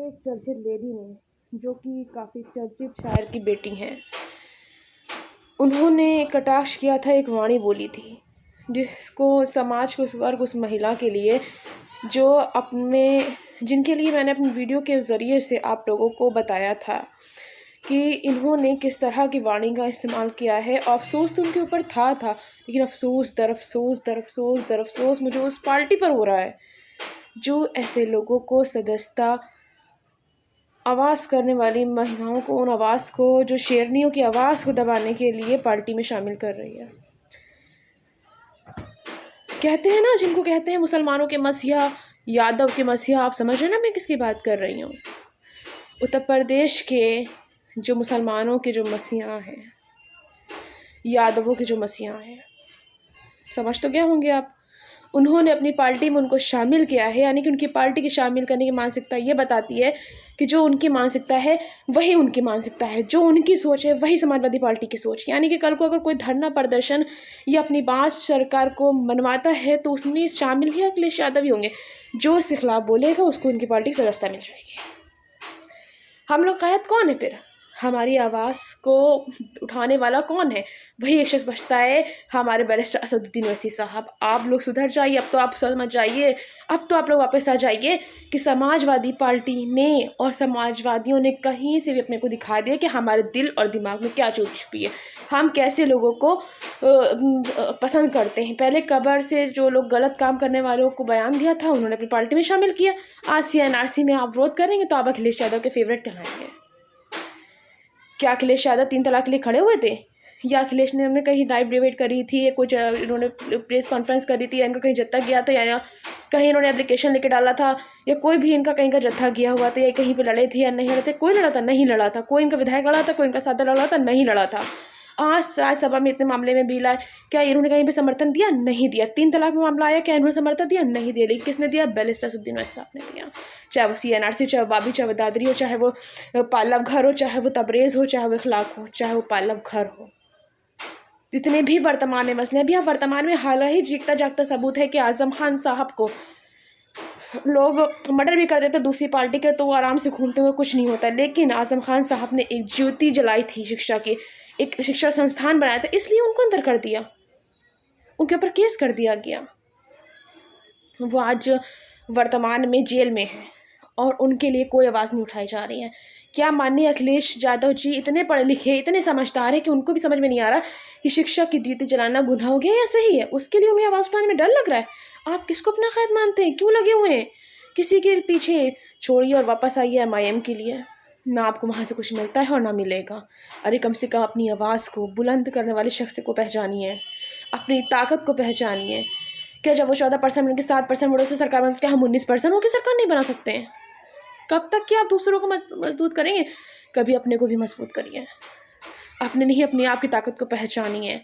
एक चर्चित लेडी ने, जो कि काफ़ी चर्चित शायर की बेटी हैं, उन्होंने कटाक्ष किया था, एक वाणी बोली थी जिसको समाज को, उस वर्ग, उस महिला के लिए जो जिनके लिए मैंने अपनी वीडियो के ज़रिए से आप लोगों को बताया था कि इन्होंने किस तरह की वाणी का इस्तेमाल किया है। अफसोस तो उनके ऊपर था लेकिन अफसोस दर अफसोस दर अफसोस दर अफसोस मुझे उस पार्टी पर हो रहा है जो ऐसे लोगों को सदस्यता, आवाज़ करने वाली महिलाओं को, उन आवाज़ को, जो शेरनियों की आवाज़ को दबाने के लिए पार्टी में शामिल कर रही है। कहते हैं ना, जिनको कहते हैं मुसलमानों के मसीहा, यादव के मसीहा, आप समझ रहे हैं ना मैं किसकी बात कर रही हूँ। उत्तर प्रदेश के जो मुसलमानों के जो मसीहा हैं, यादवों के जो मसीहा हैं, समझ तो गए होंगे आप। उन्होंने अपनी पार्टी में उनको शामिल किया है, यानी कि उनकी पार्टी के शामिल करने की मानसिकता ये बताती है कि जो उनकी मानसिकता है वही उनकी मानसिकता है, जो उनकी सोच है वही समाजवादी पार्टी की सोच। यानी कि कल को अगर कोई धरना प्रदर्शन या अपनी बात सरकार को मनवाता है तो उसमें शामिल भी अखिलेश यादव ही होंगे। जो इसके खिलाफ बोलेगा उसको उनकी पार्टी की सदस्यता मिल जाएगी। हम लोग कायद कौन है फिर? हमारी आवाज़ को उठाने वाला कौन है? वही एक शख्स बचता है, हमारे बैरिस्टर असदुद्दीन ओवैसी साहब। आप लोग सुधर जाइए, अब तो आप समझ जाइए, अब तो आप लोग वापस आ जाइए कि समाजवादी पार्टी ने और समाजवादियों ने कहीं से भी अपने को दिखा दिया कि हमारे दिल और दिमाग में क्या चीज़ छुपी है, हम कैसे लोगों को पसंद करते हैं। पहले कब्र से जो लोग गलत काम करने वालों को बयान दिया था, उन्होंने अपनी पार्टी में शामिल किया। आज CNRC में आप विरोध करेंगे तो आप अखिलेश यादव के फेवरेट कहलाएंगे। क्या अखिलेश यादव 3 तलाक के लिए खड़े हुए थे? या अखिलेश ने हमने कहीं लाइव डिबेट करी थी, कुछ इन्होंने प्रेस कॉन्फ्रेंस करी थी, या इनका कहीं जत्था गया था, या कहीं इन्होंने एप्लीकेशन लेके डाला था, या कोई भी इनका कहीं का जत्था गया हुआ था, या कहीं पे लड़े थे या नहीं लड़े थे? कोई लड़ा था? नहीं लड़ा था। कोई इनका विधायक लड़ा था? कोई इनका सादा लड़ा था? नहीं लड़ा था। आज राज्यसभा में इतने मामले में बिल आए, क्या इन्होंने कहीं पे समर्थन दिया? नहीं दिया। 3 तलाक में मामला आया, क्या इन्होंने समर्थन दिया? नहीं दिया। लेकिन किसने दिया? बैरिस्टर असदुद्दीन ओवैसी साहब ने दिया। चाहे वो CNRC, चाहे वो बाबी, चाहे वो दादरी हो, चाहे वो पालव घर हो, चाहे वो तबरेज़ हो, चाहे वो इखलाक हो, चाहे वो पालव घर हो। जितने भी वर्तमान में मसले, अभी आप वर्तमान में हाल ही जीता जागता सबूत है कि आज़म खान साहब को लोग मर्डर भी कर देते दूसरी पार्टी के, तो वो आराम से घूमते हुए कुछ नहीं होता। लेकिन आज़म खान साहब ने एक ज्योति जलाई थी शिक्षा की, एक शिक्षा संस्थान बनाया था, इसलिए उनको अंदर कर दिया, उनके ऊपर केस कर दिया गया। वो आज वर्तमान में जेल में है और उनके लिए कोई आवाज़ नहीं उठाई जा रही है। क्या माननीय अखिलेश यादव जी इतने पढ़े लिखे, इतने समझदार हैं कि उनको भी समझ में नहीं आ रहा कि शिक्षा की ज्योति जलाना गुनाह हो गया या सही है? उसके लिए उन्हें आवाज़ उठाने में डर लग रहा है। आप किसको अपना कैद मानते हैं? क्यों लगे हुए हैं किसी के पीछे? छोड़िए और वापस आइए MIM के लिए। ना आपको वहाँ से कुछ मिलता है और ना मिलेगा। अरे कम से कम अपनी आवाज़ को बुलंद करने वाले शख्स को पहचानिए, अपनी ताकत को पहचानिए। क्या जब वो 14% के 7% वोटों से सरकार बनती, क्या हम 19% होकर सरकार नहीं बना सकते हैं? कब तक क्या आप दूसरों को मजबूत करेंगे? कभी अपने को भी मजबूत करिए। अपने नहीं, अपने आप की ताकत को पहचानिए।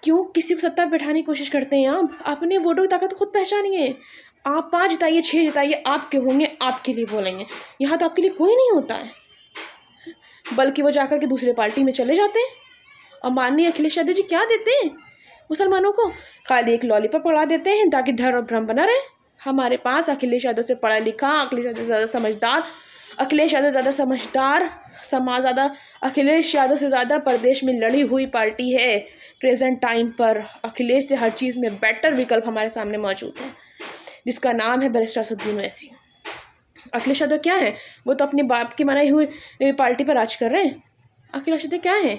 क्यों किसी को सत्ता पर बैठाने की कोशिश करते हैं आप? अपने वोटों की ताकत खुद पहचानिए। आप 5 जिताइए, 6 जिताइए, आपके होंगे, आपके लिए बोलेंगे। यहाँ तो आपके लिए कोई नहीं होता है, बल्कि वो जाकर के दूसरे पार्टी में चले जाते हैं। और माननीय अखिलेश यादव जी क्या देते हैं मुसलमानों को? खाली एक लॉलीपॉप पकड़ा देते हैं ताकि डर और भ्रम बना रहे। हमारे पास अखिलेश यादव से पढ़ा लिखा, अखिलेश यादव से ज़्यादा समझदार, अखिलेश यादव ज़्यादा समझदार, समाज ज़्यादा, अखिलेश यादव से ज़्यादा प्रदेश में लड़ी हुई पार्टी है। प्रेजेंट टाइम पर अखिलेश से हर चीज़ में बेटर विकल्प हमारे सामने मौजूद है, जिसका नाम है बैरिस्टर असदुद्दीन ओवैसी। अखिलेश यादव क्या है? वो तो अपने बाप की बनाई हुई पार्टी पर राज कर रहे हैं। अखिलेश यादव क्या है?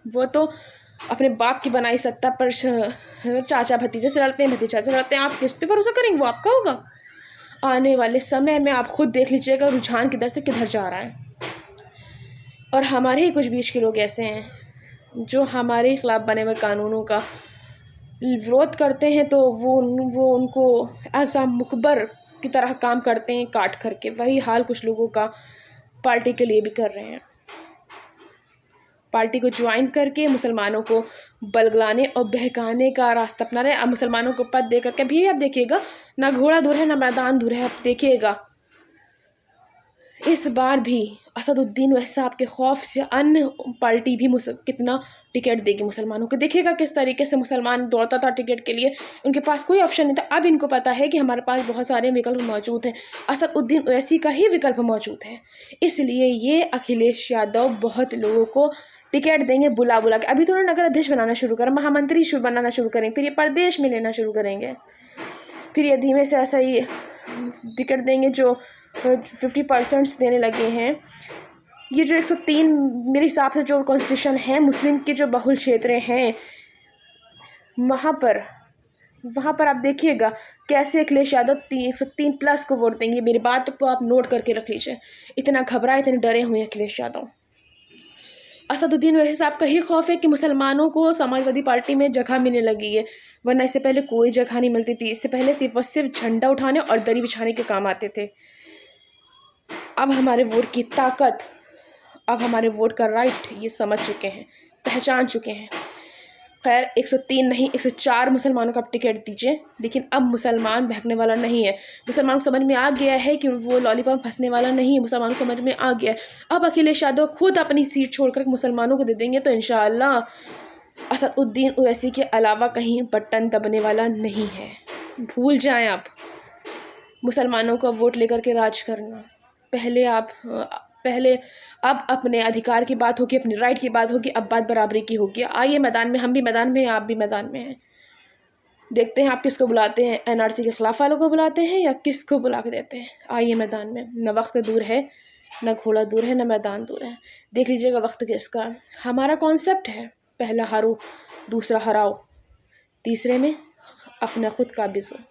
वो तो अपने बाप की बनाई सत्ता पर चाचा भतीजे से लड़ते हैं, भतीजा से लड़ते हैं। आप किस पे भरोसा करेंगे? वो आपका होगा। आने वाले समय में आप खुद देख लीजिएगा रुझान किधर से किधर जा रहा है। और हमारे ही कुछ बीच के लोग ऐसे हैं जो हमारे खिलाफ बने हुए कानूनों का विरोध करते हैं, तो वो उनको ऐसा मुकबर की तरह काम करते हैं काट करके। वही हाल कुछ लोगों का पार्टी के लिए भी कर रहे हैं। पार्टी को ज्वाइन करके मुसलमानों को बलगलाने और बहकाने का रास्ता अपना रहे। अब मुसलमानों को पद दे करके भी आप देखिएगा, ना घोड़ा दूर है ना मैदान दूर है। आप देखिएगा इस बार भी असदुद्दीन ओवैसी साहब के खौफ से अन्य पार्टी भी कितना टिकट देगी मुसलमानों को। देखिएगा किस तरीके से मुसलमान दौड़ता था टिकट के लिए, उनके पास कोई ऑप्शन नहीं था। अब इनको पता है कि हमारे पास बहुत सारे विकल्प मौजूद हैं, असदुद्दीन ओवैसी का ही विकल्प मौजूद है, इसलिए ये अखिलेश यादव बहुत लोगों को टिकट देंगे बुला बुला के। अभी तो उन्होंने नगर अध्यक्ष बनाना शुरू करा, महामंत्री बनाना शुरू करेंगे, फिर ये प्रदेश में लेना शुरू करेंगे, फिर ये धीमे से ऐसा ही टिकट देंगे जो 50% देने लगे हैं। ये जो 103 मेरे हिसाब से जो कॉन्स्टिट्यूशन है, मुस्लिम के जो बहुल क्षेत्र हैं वहाँ पर आप देखिएगा कैसे अखिलेश यादव 103+ को वोट देंगे। मेरी बात को आप नोट करके रख लीजिए, इतना घबराए, इतने डरे हुए हैं अखिलेश यादव। असदुद्दीन ओवैसी साहब का ही खौफ है कि मुसलमानों को समाजवादी पार्टी में जगह मिलने लगी है, वरना इससे पहले कोई जगह नहीं मिलती थी। इससे पहले सिर्फ व सिर्फ झंडा उठाने और दरी बिछाने के काम आते थे। अब हमारे वोट की ताकत, अब हमारे वोट का राइट ये समझ चुके हैं, पहचान चुके हैं। खैर 103 नहीं 104 मुसलमानों का आप टिकट दीजिए, लेकिन अब मुसलमान बहकने वाला नहीं है। मुसलमानों को समझ में आ गया है कि वो लॉलीपॉप फंसने वाला नहीं है, मुसलमानों को समझ में आ गया है। अब अखिलेश यादव खुद अपनी सीट छोड़कर मुसलमानों को दे देंगे तो इंशाअल्लाह असदुद्दीन ओवैसी के अलावा कहीं बटन दबने वाला नहीं है। भूल जाएं आप मुसलमानों का वोट लेकर के राज करना। पहले अब अपने अधिकार की बात होगी, अपनी राइट की बात होगी, अब बात बराबरी की होगी। आइए मैदान में, हम भी मैदान में हैं, आप भी मैदान में हैं। देखते हैं आप किसको बुलाते हैं, एनआरसी के खिलाफ वालों को बुलाते हैं या किसको बुला के देते हैं। आइए मैदान में, न वक्त दूर है, न घोड़ा दूर है, न मैदान दूर है। देख लीजिएगा वक्त किसका। हमारा कॉन्सेप्ट है, पहला हारो, दूसरा हराओ, तीसरे में अपना खुद काबिज हो।